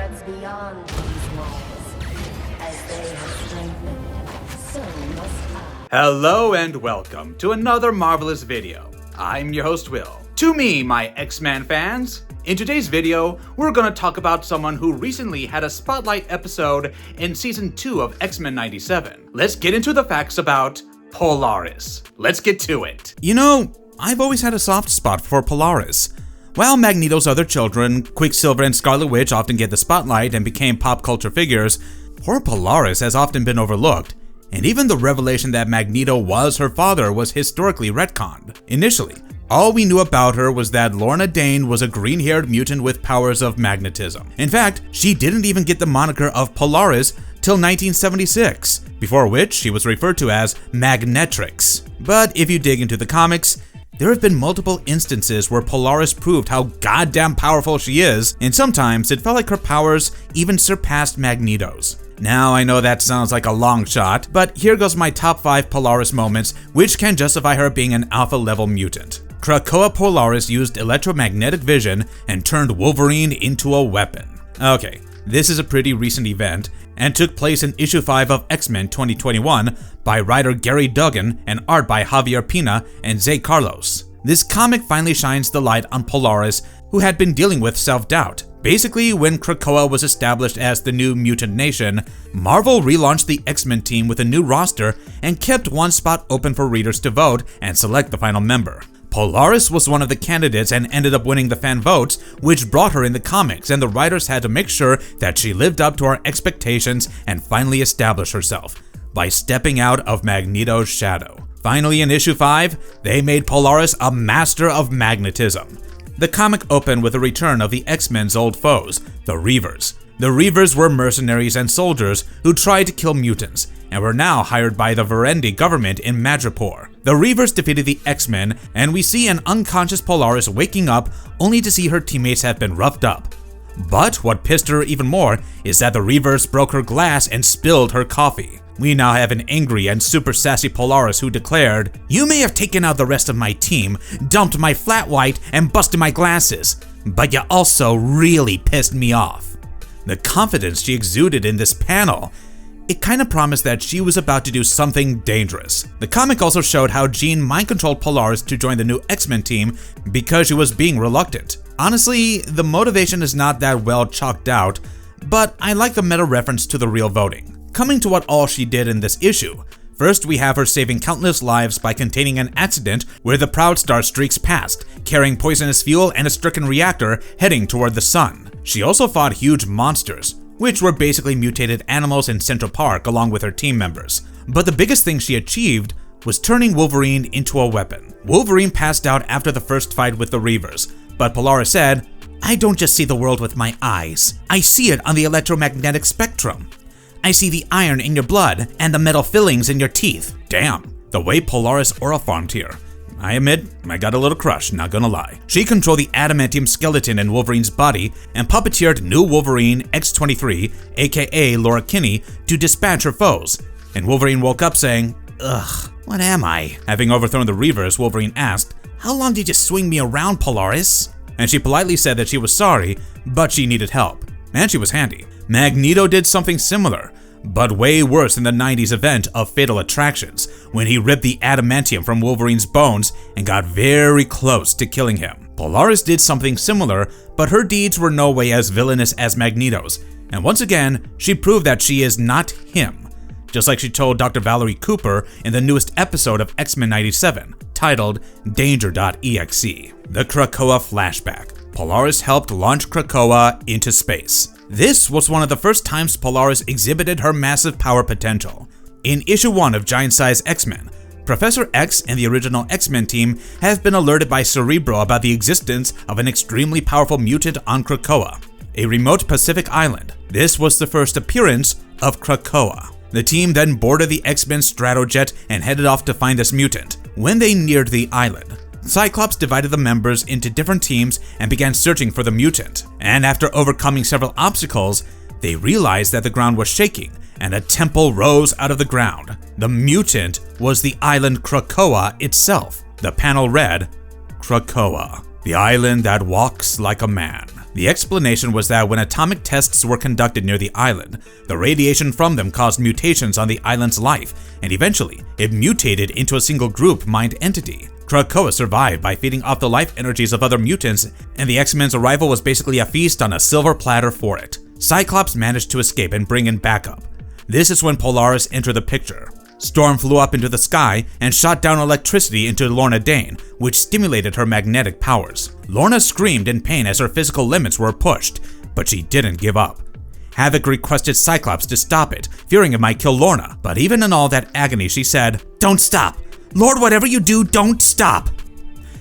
threats beyond these walls. As they have strengthened, so must I. Hello and welcome to another marvelous video. I'm your host Will. To me, my X-Men fans, in today's video, we're gonna talk about someone who recently had a spotlight episode in season 2 of X-Men 97. Let's get into the facts about Polaris. Let's get to it. You know, I've always had a soft spot for Polaris. While Magneto's other children, Quicksilver and Scarlet Witch, often get the spotlight and became pop culture figures, poor Polaris has often been overlooked, and even the revelation that Magneto was her father was historically retconned. Initially, all we knew about her was that Lorna Dane was a green-haired mutant with powers of magnetism. In fact, she didn't even get the moniker of Polaris till 1976, before which she was referred to as Magnetrix. But if you dig into the comics, there have been multiple instances where Polaris proved how goddamn powerful she is, and sometimes it felt like her powers even surpassed Magneto's. Now, I know that sounds like a long shot, but here goes my top 5 Polaris moments which can justify her being an alpha-level mutant. Krakoa Polaris used electromagnetic vision and turned Wolverine into a weapon. Okay, this is a pretty recent event and took place in issue 5 of X-Men 2021 by writer Gary Duggan and art by Javier Pina and Zay Carlos. This comic finally shines the light on Polaris, who had been dealing with self-doubt. Basically, when Krakoa was established as the new mutant nation, Marvel relaunched the X-Men team with a new roster and kept one spot open for readers to vote and select the final member. Polaris was one of the candidates and ended up winning the fan votes, which brought her in the comics, and the writers had to make sure that she lived up to our expectations and finally establish herself by stepping out of Magneto's shadow. Finally, in issue 5, they made Polaris a master of magnetism. The comic opened with a return of the X-Men's old foes, the Reavers. The Reavers were mercenaries and soldiers who tried to kill mutants, and were now hired by the Verendi government in Madripoor. The Reavers defeated the X-Men, and we see an unconscious Polaris waking up only to see her teammates have been roughed up. But what pissed her even more is that the Reavers broke her glass and spilled her coffee. We now have an angry and super sassy Polaris who declared, "You may have taken out the rest of my team, dumped my flat white, and busted my glasses, but you also really pissed me off." The confidence she exuded in this panel, it kinda promised that she was about to do something dangerous. The comic also showed how Jean mind-controlled Polaris to join the new X-Men team because she was being reluctant. Honestly, the motivation is not that well chalked out, but I like the meta reference to the real voting. Coming to what all she did in this issue, first we have her saving countless lives by containing an accident where the Proud Star streaks past, carrying poisonous fuel and a stricken reactor heading toward the sun. She also fought huge monsters, which were basically mutated animals in Central Park along with her team members. But the biggest thing she achieved was turning Wolverine into a weapon. Wolverine passed out after the first fight with the Reavers, but Polaris said, "I don't just see the world with my eyes, I see it on the electromagnetic spectrum. I see the iron in your blood and the metal fillings in your teeth." Damn, the way Polaris aura farmed here. I admit, I got a little crush, not gonna lie. She controlled the adamantium skeleton in Wolverine's body and puppeteered new Wolverine X-23, aka Laura Kinney, to dispatch her foes. And Wolverine woke up saying, "Ugh, what am I?" Having overthrown the Reavers, Wolverine asked, "How long did you swing me around, Polaris?" And she politely said that she was sorry, but she needed help. And she was handy. Magneto did something similar, but way worse in the 90s event of Fatal Attractions, when he ripped the adamantium from Wolverine's bones and got very close to killing him. Polaris did something similar, but her deeds were no way as villainous as Magneto's, and once again, she proved that she is not him, just like she told Dr. Valerie Cooper in the newest episode of X-Men 97, titled Danger.exe. The Krakoa flashback. Polaris helped launch Krakoa into space. This was one of the first times Polaris exhibited her massive power potential. In issue 1 of Giant Size X-Men, Professor X and the original X-Men team have been alerted by Cerebro about the existence of an extremely powerful mutant on Krakoa, a remote Pacific island. This was the first appearance of Krakoa. The team then boarded the X-Men Stratojet and headed off to find this mutant. When they neared the island, Cyclops divided the members into different teams and began searching for the mutant. And after overcoming several obstacles, they realized that the ground was shaking and a temple rose out of the ground. The mutant was the island Krakoa itself. The panel read, "Krakoa, the island that walks like a man." The explanation was that when atomic tests were conducted near the island, the radiation from them caused mutations on the island's life, and eventually, it mutated into a single group mind entity. Krakoa survived by feeding off the life energies of other mutants, and the X-Men's arrival was basically a feast on a silver platter for it. Cyclops managed to escape and bring in backup. This is when Polaris entered the picture. Storm flew up into the sky and shot down electricity into Lorna Dane, which stimulated her magnetic powers. Lorna screamed in pain as her physical limits were pushed, but she didn't give up. Havoc requested Cyclops to stop it, fearing it might kill Lorna, but even in all that agony she said, "Don't stop! Lord, whatever you do, don't stop!"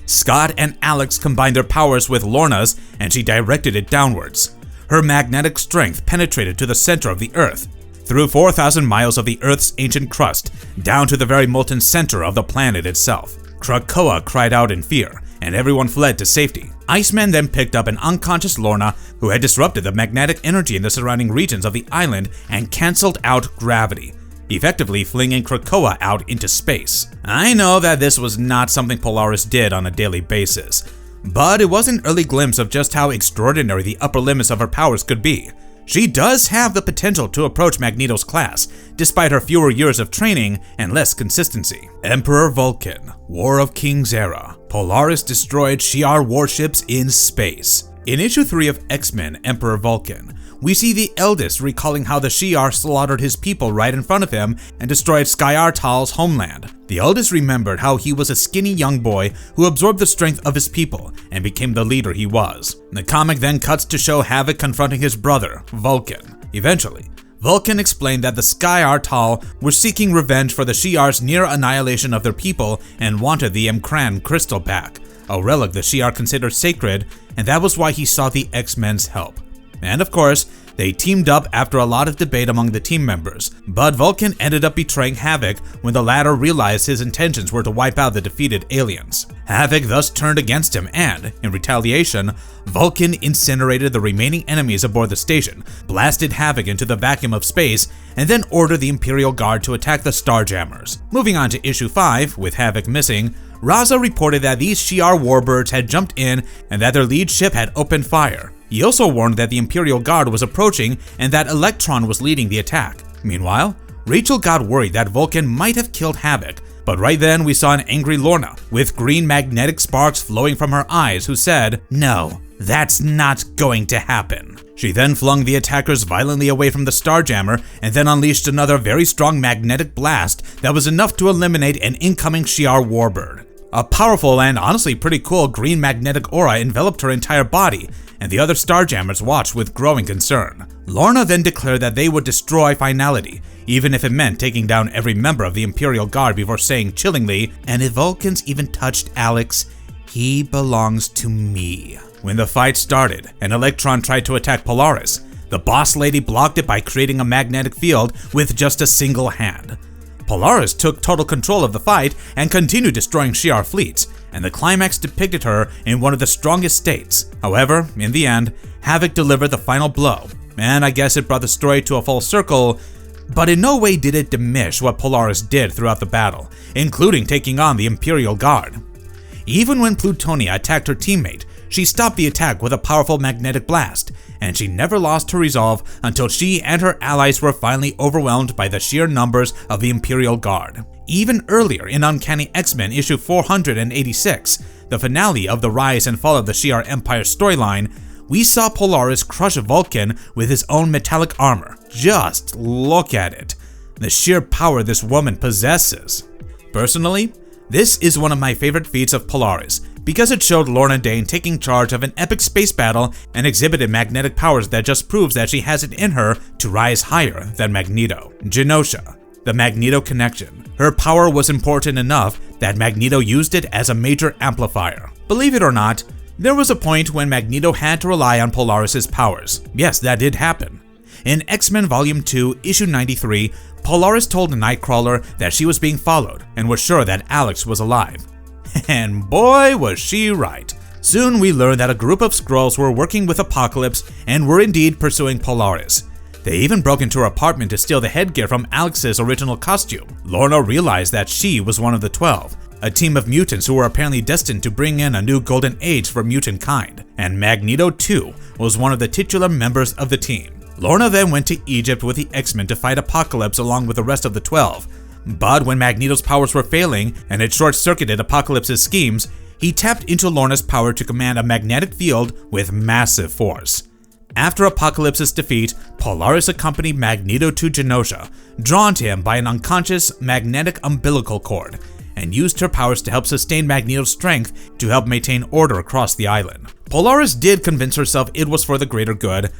Scott and Alex combined their powers with Lorna's, and she directed it downwards. Her magnetic strength penetrated to the center of the Earth, through 4,000 miles of the Earth's ancient crust, down to the very molten center of the planet itself. Krakoa cried out in fear, and everyone fled to safety. Iceman then picked up an unconscious Lorna who had disrupted the magnetic energy in the surrounding regions of the island and cancelled out gravity, effectively flinging Krakoa out into space. I know that this was not something Polaris did on a daily basis, but it was an early glimpse of just how extraordinary the upper limits of her powers could be. She does have the potential to approach Magneto's class, despite her fewer years of training and less consistency. Emperor Vulcan, War of Kings era. Polaris destroyed Shi'ar warships in space. In issue 3 of X-Men Emperor Vulcan, we see the eldest recalling how the Shi'ar slaughtered his people right in front of him and destroyed Skyartal's homeland. The eldest remembered how he was a skinny young boy who absorbed the strength of his people and became the leader he was. The comic then cuts to show Havoc confronting his brother, Vulcan. Eventually, Vulcan explained that the Skyartal were seeking revenge for the Shi'ar's near annihilation of their people and wanted the M'Kraan crystal back, a relic the Shi'ar considered sacred, and that was why he sought the X-Men's help. And of course, they teamed up after a lot of debate among the team members, but Vulcan ended up betraying Havoc when the latter realized his intentions were to wipe out the defeated aliens. Havoc thus turned against him and, in retaliation, Vulcan incinerated the remaining enemies aboard the station, blasted Havoc into the vacuum of space, and then ordered the Imperial Guard to attack the Starjammers. Moving on to issue 5, with Havoc missing, Raza reported that these Shi'ar warbirds had jumped in and that their lead ship had opened fire. He also warned that the Imperial Guard was approaching and that Electron was leading the attack. Meanwhile, Rachel got worried that Vulcan might have killed Havoc, but right then we saw an angry Lorna, with green magnetic sparks flowing from her eyes, who said, "No, that's not going to happen." She then flung the attackers violently away from the Starjammer and then unleashed another very strong magnetic blast that was enough to eliminate an incoming Shi'ar warbird. A powerful and honestly pretty cool green magnetic aura enveloped her entire body, and the other Starjammers watched with growing concern. Lorna then declared that they would destroy Finality, even if it meant taking down every member of the Imperial Guard, before saying chillingly, "And if Vulcan's even touched Alex, he belongs to me." When the fight started and Electron tried to attack Polaris, the boss lady blocked it by creating a magnetic field with just a single hand. Polaris took total control of the fight and continued destroying Shi'ar fleets, and the climax depicted her in one of the strongest states. However, in the end, Havoc delivered the final blow, and I guess it brought the story to a full circle, but in no way did it diminish what Polaris did throughout the battle, including taking on the Imperial Guard. Even when Plutonia attacked her teammate, she stopped the attack with a powerful magnetic blast, and she never lost her resolve until she and her allies were finally overwhelmed by the sheer numbers of the Imperial Guard. Even earlier in Uncanny X-Men issue 486, the finale of the rise and fall of the Shi'ar Empire storyline, we saw Polaris crush Vulcan with his own metallic armor. Just look at it. The sheer power this woman possesses. Personally, this is one of my favorite feats of Polaris, because it showed Lorna Dane taking charge of an epic space battle and exhibited magnetic powers that just proves that she has it in her to rise higher than Magneto. Genosha, the Magneto connection. Her power was important enough that Magneto used it as a major amplifier. Believe it or not, there was a point when Magneto had to rely on Polaris's powers. Yes, that did happen. In X-Men Volume 2, Issue 93, Polaris told Nightcrawler that she was being followed and was sure that Alex was alive. And boy, was she right. Soon we learned that a group of Skrulls were working with Apocalypse and were indeed pursuing Polaris. They even broke into her apartment to steal the headgear from Alex's original costume. Lorna realized that she was one of the 12. a team of mutants who were apparently destined to bring in a new golden age for mutant kind, and Magneto too was one of the titular members of the team. Lorna then went to Egypt with the X-Men to fight Apocalypse along with the rest of the 12, but when Magneto's powers were failing and it short-circuited Apocalypse's schemes, he tapped into Lorna's power to command a magnetic field with massive force. After Apocalypse's defeat, Polaris accompanied Magneto to Genosha, drawn to him by an unconscious magnetic umbilical cord, and used her powers to help sustain Magneto's strength to help maintain order across the island. Polaris did convince herself it was for the greater good,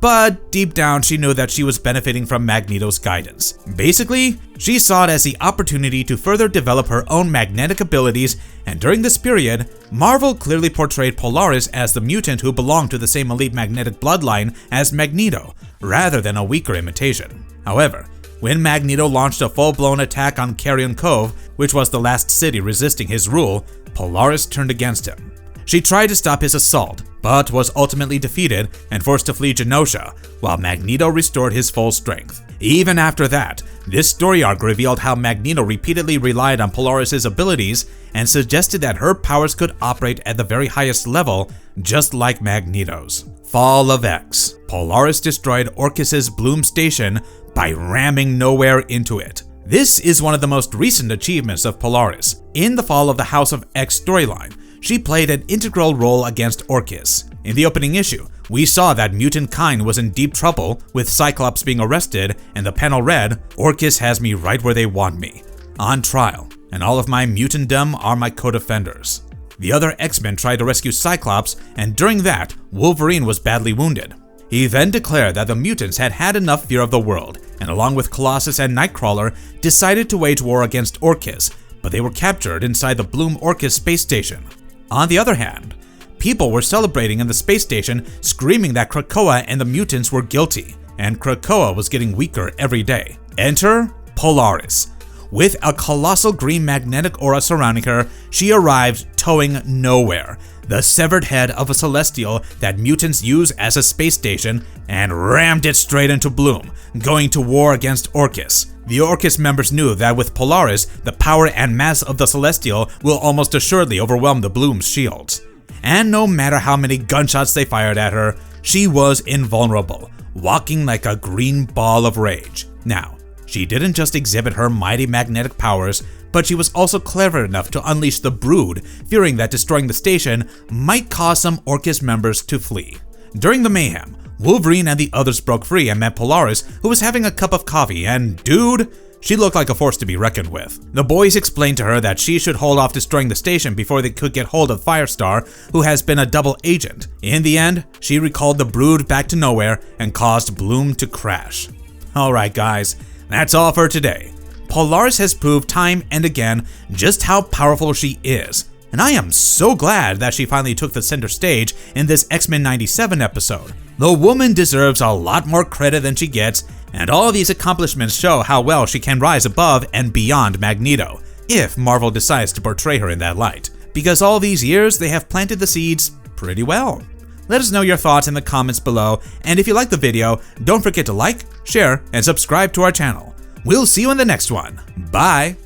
but deep down she knew that she was benefiting from Magneto's guidance. Basically, she saw it as the opportunity to further develop her own magnetic abilities, and during this period, Marvel clearly portrayed Polaris as the mutant who belonged to the same elite magnetic bloodline as Magneto, rather than a weaker imitation. However, when Magneto launched a full-blown attack on Carrion Cove, which was the last city resisting his rule, Polaris turned against him. She tried to stop his assault, but was ultimately defeated and forced to flee Genosha, while Magneto restored his full strength. Even after that, this story arc revealed how Magneto repeatedly relied on Polaris' abilities and suggested that her powers could operate at the very highest level, just like Magneto's. Fall of X. Polaris destroyed Orchis' Bloom Station by ramming Nowhere into it. This is one of the most recent achievements of Polaris. In the Fall of the House of X storyline, she played an integral role against Orchis. In the opening issue, we saw that mutant kind was in deep trouble, with Cyclops being arrested, and the panel read, "Orchis has me right where they want me, on trial, and all of my mutantdom are my co-defenders." The other X-Men tried to rescue Cyclops, and during that, Wolverine was badly wounded. He then declared that the mutants had had enough fear of the world, and along with Colossus and Nightcrawler, decided to wage war against Orchis, but they were captured inside the Bloom Orchis space station. On the other hand, people were celebrating in the space station, screaming that Krakoa and the mutants were guilty, and Krakoa was getting weaker every day. Enter Polaris. With a colossal green magnetic aura surrounding her, she arrived towing Nowhere, the severed head of a celestial that mutants use as a space station, and rammed it straight into Bloom, going to war against Orchis. The Orchis members knew that with Polaris, the power and mass of the celestial will almost assuredly overwhelm the Bloom's shields. And no matter how many gunshots they fired at her, she was invulnerable, walking like a green ball of rage. Now, she didn't just exhibit her mighty magnetic powers, but she was also clever enough to unleash the Brood, fearing that destroying the station might cause some Orchis members to flee. During the mayhem, Wolverine and the others broke free and met Polaris, who was having a cup of coffee, and dude, she looked like a force to be reckoned with. The boys explained to her that she should hold off destroying the station before they could get hold of Firestar, who has been a double agent. In the end, she recalled the Brood back to Nowhere and caused Bloom to crash. Alright guys, that's all for today. Polaris has proved time and again just how powerful she is, and I am so glad that she finally took the center stage in this X-Men 97 episode. The woman deserves a lot more credit than she gets, and all these accomplishments show how well she can rise above and beyond Magneto, if Marvel decides to portray her in that light, because all these years they have planted the seeds pretty well. Let us know your thoughts in the comments below, and if you liked the video, don't forget to like, share, and subscribe to our channel. We'll see you in the next one. Bye!